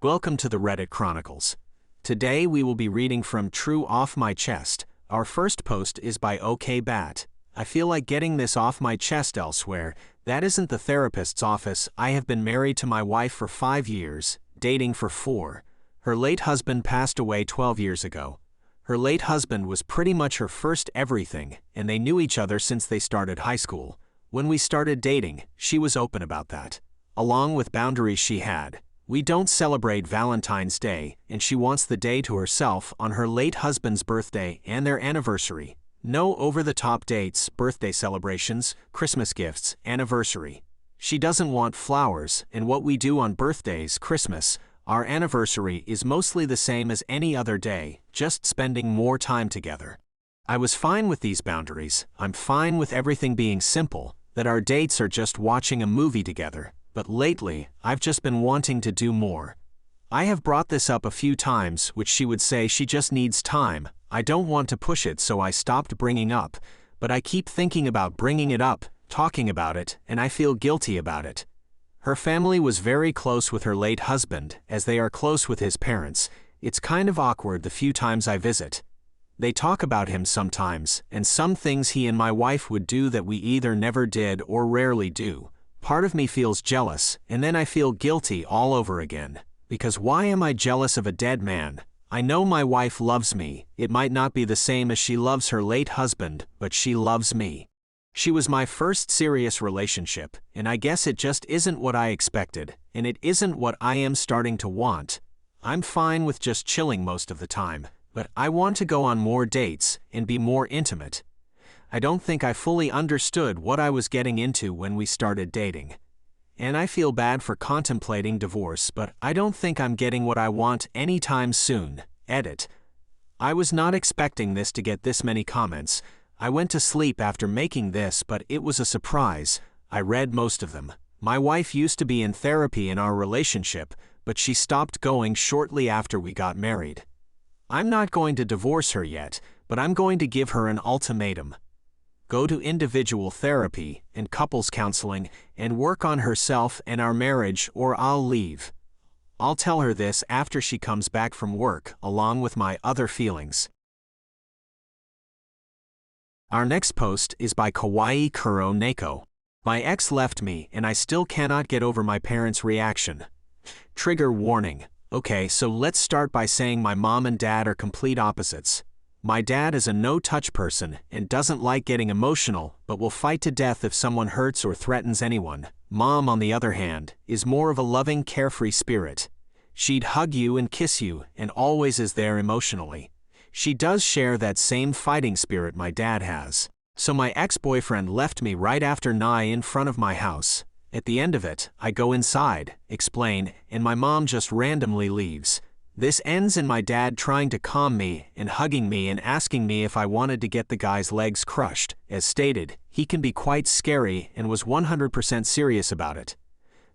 Welcome to the Reddit Chronicles. Today we will be reading from True Off My Chest. Our first post is by OK Bat. I feel like getting this off my chest elsewhere. That isn't the therapist's office. I have been married to my wife for 5 years, dating for 4. Her late husband passed away 12 years ago. Her late husband was pretty much her first everything, and they knew each other since they started high school. When we started dating, she was open about that, along with boundaries she had. We don't celebrate Valentine's Day, and she wants the day to herself on her late husband's birthday and their anniversary. No over-the-top dates, birthday celebrations, Christmas gifts, anniversary. She doesn't want flowers, and what we do on birthdays, Christmas, our anniversary is mostly the same as any other day, just spending more time together. I was fine with these boundaries. I'm fine with everything being simple, that our dates are just watching a movie together. But lately, I've just been wanting to do more. I have brought this up a few times, which she would say she just needs time. I don't want to push it, so I stopped bringing up, but I keep thinking about bringing it up, talking about it, and I feel guilty about it. Her family was very close with her late husband, as they are close with his parents. It's kind of awkward the few times I visit. They talk about him sometimes, and some things he and my wife would do that we either never did or rarely do. Part of me feels jealous, and then I feel guilty all over again. Because why am I jealous of a dead man? I know my wife loves me. It might not be the same as she loves her late husband, but she loves me. She was my first serious relationship, and I guess it just isn't what I expected, and it isn't what I am starting to want. I'm fine with just chilling most of the time, but I want to go on more dates and be more intimate. I don't think I fully understood what I was getting into when we started dating. And I feel bad for contemplating divorce, but I don't think I'm getting what I want anytime soon. Edit. I was not expecting this to get this many comments. I went to sleep after making this, but it was a surprise. I read most of them. My wife used to be in therapy in our relationship, but she stopped going shortly after we got married. I'm not going to divorce her yet, but I'm going to give her an ultimatum. Go to individual therapy and couples counseling and work on herself and our marriage, or I'll leave. I'll tell her this after she comes back from work, along with my other feelings. Our next post is by Kawaii Kuro Neko. My ex left me and I still cannot get over my parents' reaction. Trigger warning. Okay, so let's start by saying my mom and dad are complete opposites. My dad is a no-touch person and doesn't like getting emotional, but will fight to death if someone hurts or threatens anyone. Mom, on the other hand, is more of a loving, carefree spirit. She'd hug you and kiss you and always is there emotionally. She does share that same fighting spirit my dad has. So my ex-boyfriend left me right after Nye in front of my house. At the end of it, I go inside, explain, and my mom just randomly leaves. This ends in my dad trying to calm me and hugging me and asking me if I wanted to get the guy's legs crushed. As stated, he can be quite scary and was 100% serious about it.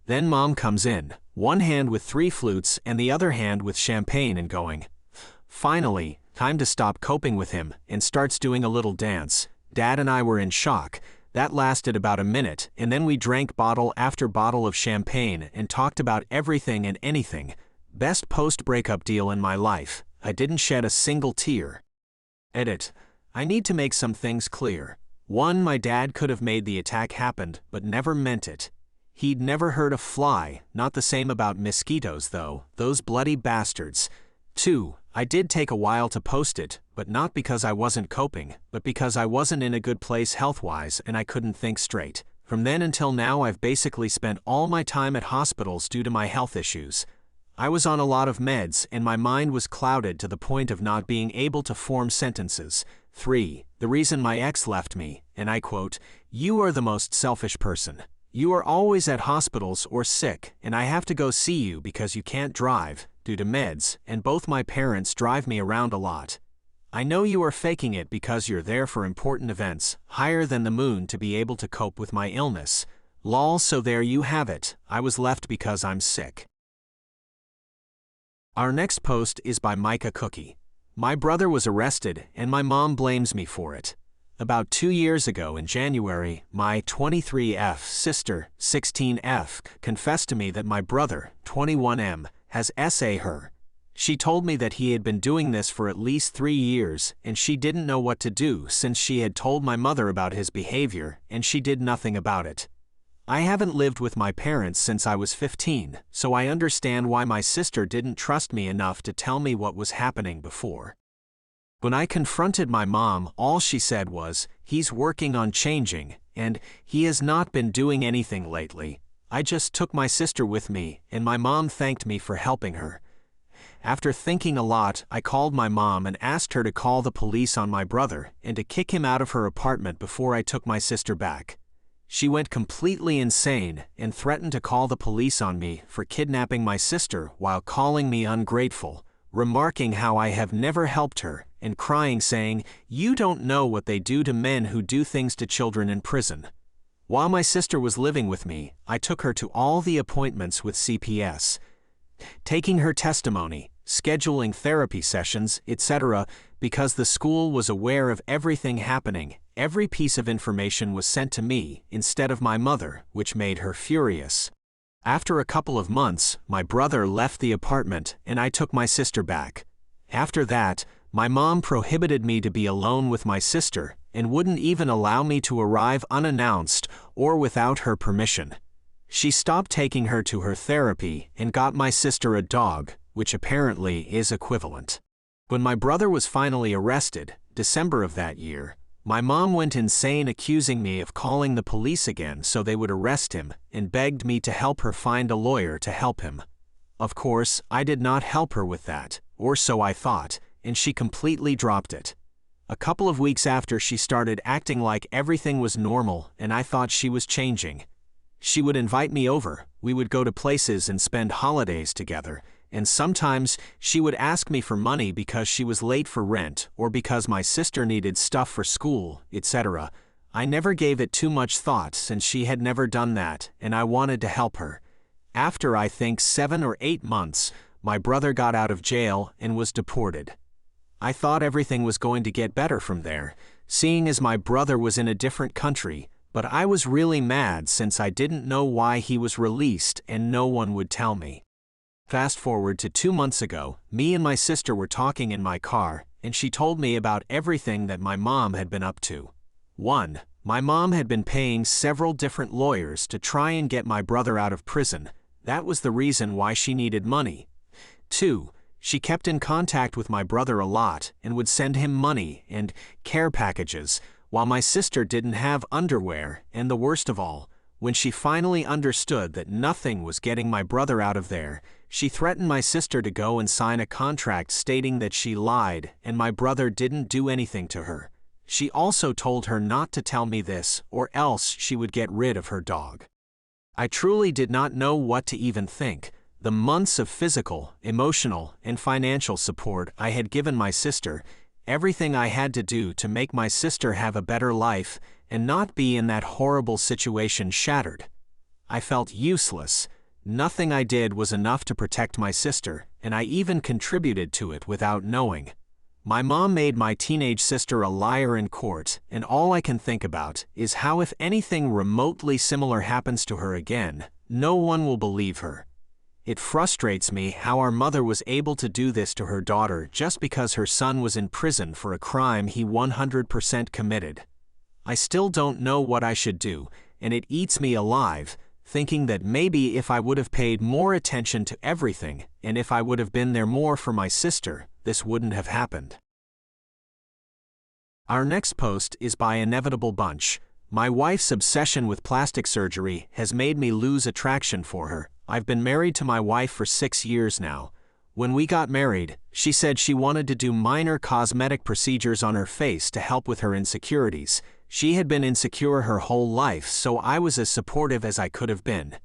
Then mom comes in, one hand with 3 flutes and the other hand with champagne, and going, "Finally, time to stop coping with him," and starts doing a little dance. Dad and I were in shock. That lasted about a minute, and then we drank bottle after bottle of champagne and talked about everything and anything. Best post-breakup deal in my life. I didn't shed a single tear. Edit. I need to make some things clear. 1. My dad could have made the attack happen, but never meant it. He'd never hurt a fly, not the same about mosquitoes though, those bloody bastards. 2. I did take a while to post it, but not because I wasn't coping, but because I wasn't in a good place health-wise and I couldn't think straight. From then until now I've basically spent all my time at hospitals due to my health issues. I was on a lot of meds and my mind was clouded to the point of not being able to form sentences. 3. The reason my ex left me, and I quote, "You are the most selfish person. You are always at hospitals or sick, and I have to go see you because you can't drive, due to meds, and both my parents drive me around a lot. I know you are faking it because you're there for important events, higher than the moon, to be able to cope with my illness. Lol, so there you have it. I was left because I'm sick." Our next post is by Micah Cookie. My brother was arrested and my mom blames me for it. About 2 years ago in January, my 23F sister, 16F, confessed to me that my brother, 21M, has SA her. She told me that he had been doing this for at least 3 years, and she didn't know what to do since she had told my mother about his behavior, and she did nothing about it. I haven't lived with my parents since I was 15, so I understand why my sister didn't trust me enough to tell me what was happening before. When I confronted my mom, all she said was, "He's working on changing, and he has not been doing anything lately." I just took my sister with me, and my mom thanked me for helping her. After thinking a lot, I called my mom and asked her to call the police on my brother and to kick him out of her apartment before I took my sister back. She went completely insane and threatened to call the police on me for kidnapping my sister while calling me ungrateful, remarking how I have never helped her, and crying saying, "You don't know what they do to men who do things to children in prison." While my sister was living with me, I took her to all the appointments with CPS, taking her testimony, scheduling therapy sessions, etc. Because the school was aware of everything happening. Every piece of information was sent to me instead of my mother, which made her furious. After a couple of months, my brother left the apartment and I took my sister back. After that, my mom prohibited me to be alone with my sister and wouldn't even allow me to arrive unannounced or without her permission. She stopped taking her to her therapy and got my sister a dog, which apparently is equivalent. When my brother was finally arrested, December of that year, my mom went insane accusing me of calling the police again so they would arrest him and begged me to help her find a lawyer to help him. Of course, I did not help her with that, or so I thought, and she completely dropped it. A couple of weeks after, she started acting like everything was normal and I thought she was changing. She would invite me over, we would go to places and spend holidays together, and sometimes she would ask me for money because she was late for rent or because my sister needed stuff for school, etc. I never gave it too much thought since she had never done that and I wanted to help her. After I think 7 or 8 months, my brother got out of jail and was deported. I thought everything was going to get better from there, seeing as my brother was in a different country, but I was really mad since I didn't know why he was released and no one would tell me. Fast forward to 2 months ago, me and my sister were talking in my car, and she told me about everything that my mom had been up to. 1. My mom had been paying several different lawyers to try and get my brother out of prison. That was the reason why she needed money. 2. She kept in contact with my brother a lot and would send him money and care packages, while my sister didn't have underwear, and the worst of all, when she finally understood that nothing was getting my brother out of there, she threatened my sister to go and sign a contract stating that she lied and my brother didn't do anything to her. She also told her not to tell me this or else she would get rid of her dog. I truly did not know what to even think. The months of physical, emotional, and financial support I had given my sister, everything I had to do to make my sister have a better life and not be in that horrible situation shattered. I felt useless. Nothing I did was enough to protect my sister, and I even contributed to it without knowing. My mom made my teenage sister a liar in court, and all I can think about is how if anything remotely similar happens to her again, no one will believe her. It frustrates me how our mother was able to do this to her daughter just because her son was in prison for a crime he 100% committed. I still don't know what I should do, and it eats me alive, thinking that maybe if I would have paid more attention to everything, and if I would have been there more for my sister, this wouldn't have happened. Our next post is by Inevitable Bunch. My wife's obsession with plastic surgery has made me lose attraction for her. I've been married to my wife for 6 years now. When we got married, she said she wanted to do minor cosmetic procedures on her face to help with her insecurities. She had been insecure her whole life, so I was as supportive as I could have been.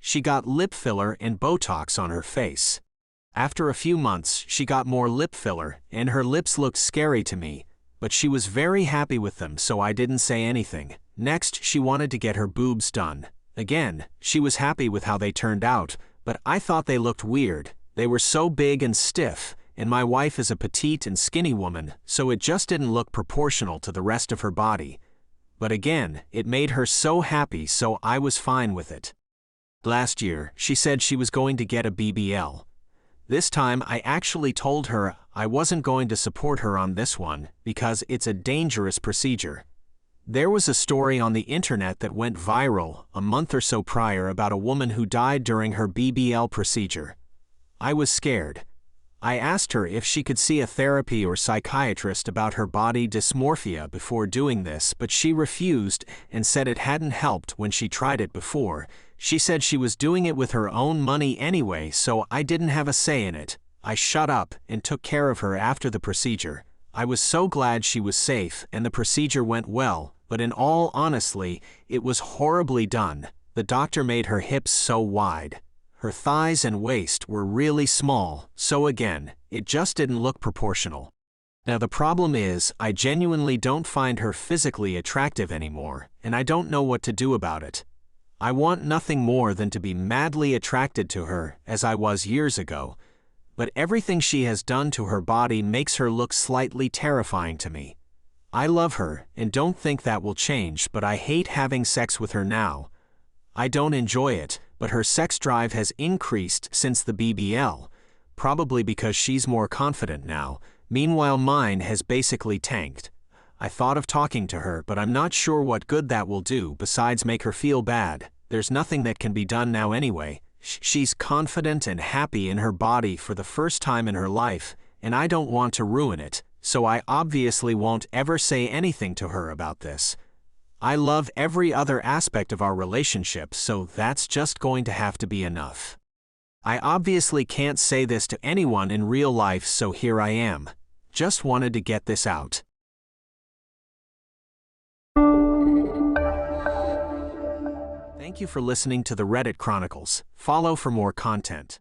She got lip filler and Botox on her face. After a few months, she got more lip filler, and her lips looked scary to me, but she was very happy with them, so I didn't say anything. Next, she wanted to get her boobs done. Again, she was happy with how they turned out, but I thought they looked weird. They were so big and stiff, and my wife is a petite and skinny woman, so it just didn't look proportional to the rest of her body. But again, it made her so happy, so I was fine with it. Last year, she said she was going to get a BBL. This time I actually told her I wasn't going to support her on this one because it's a dangerous procedure. There was a story on the internet that went viral a month or so prior about a woman who died during her BBL procedure. I was scared. I asked her if she could see a therapy or psychiatrist about her body dysmorphia before doing this, but she refused and said it hadn't helped when she tried it before. She said she was doing it with her own money anyway, so I didn't have a say in it. I shut up and took care of her after the procedure. I was so glad she was safe and the procedure went well, but in all honesty, it was horribly done. The doctor made her hips so wide. Her thighs and waist were really small, so again, it just didn't look proportional. Now the problem is, I genuinely don't find her physically attractive anymore, and I don't know what to do about it. I want nothing more than to be madly attracted to her, as I was years ago, but everything she has done to her body makes her look slightly terrifying to me. I love her, and don't think that will change, but I hate having sex with her now. I don't enjoy it, but her sex drive has increased since the BBL, probably because she's more confident now. Meanwhile, mine has basically tanked. I thought of talking to her, but I'm not sure what good that will do besides make her feel bad. There's nothing that can be done now anyway. She's confident and happy in her body for the first time in her life, and I don't want to ruin it, so I obviously won't ever say anything to her about this. I love every other aspect of our relationship, so that's just going to have to be enough. I obviously can't say this to anyone in real life, so here I am. Just wanted to get this out. Thank you for listening to the Reddit Chronicles. Follow for more content.